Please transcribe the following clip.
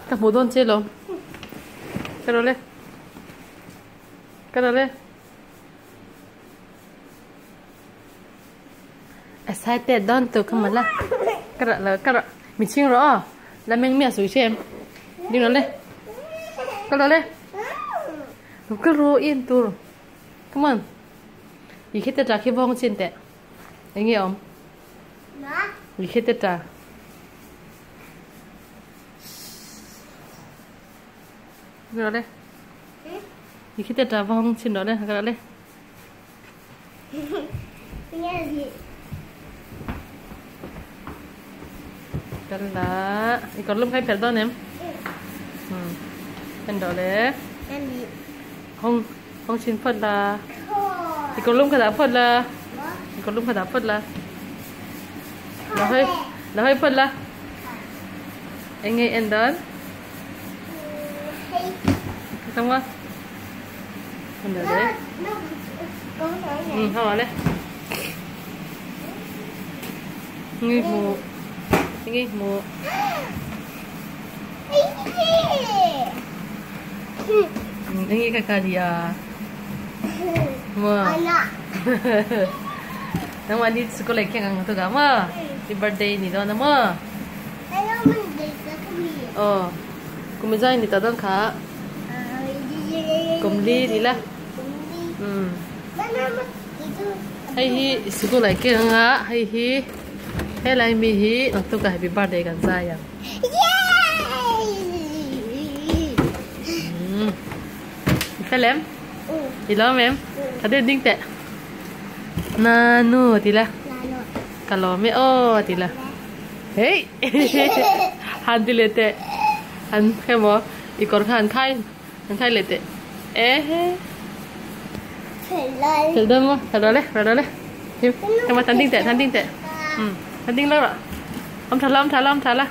Các bố đôn chết rồi. Cái đó lên. Cái đó lên. Sai tết đón từ không mà là. Cái đó. Mình chinh rõ. Là mình mẹ sủi xem. Đi nó lên. Cái đó lên. Cái rô yên tu. Come on. Ý khi tết ra khi vong trên tệ. Anh nghe không? Ý khi tết ra. Rồi đây. Ý khi tết ra vong trên đó đây. Cái đó đây. Cái là. Ý còn lông khai phép đó em. Cái đó đấy. Không. Không xin phật là. Ý còn lông khai đá phật là. Ý còn lông khai đá phật là. Nó hơi phật là. Anh nghe em đó. Không không? Anh đợi đấy. Không đấy. Nghi mù. Nghi mù. Anh nghĩ cái gì à? Mơ. Nang mandi sekolah keng tu ga mơ. Di birthday ni do na mơ. Cùng mình thì tao đang khá. Cùng đi đi là. Hay hi sekolah keng ha. Hay hi. Hay lại mi hi. Nak tu ka happy birthday kan saya. Phải em? Đi lo em. Ada ding tệ. Nanu tila. Kalau me oh tila. Hey. Han dilete. Han kemo ikor han khai lete. Thử đâm không? Thử đó đấy. Em mà tanding tệ. Tanding lo rồi. Ông thả la.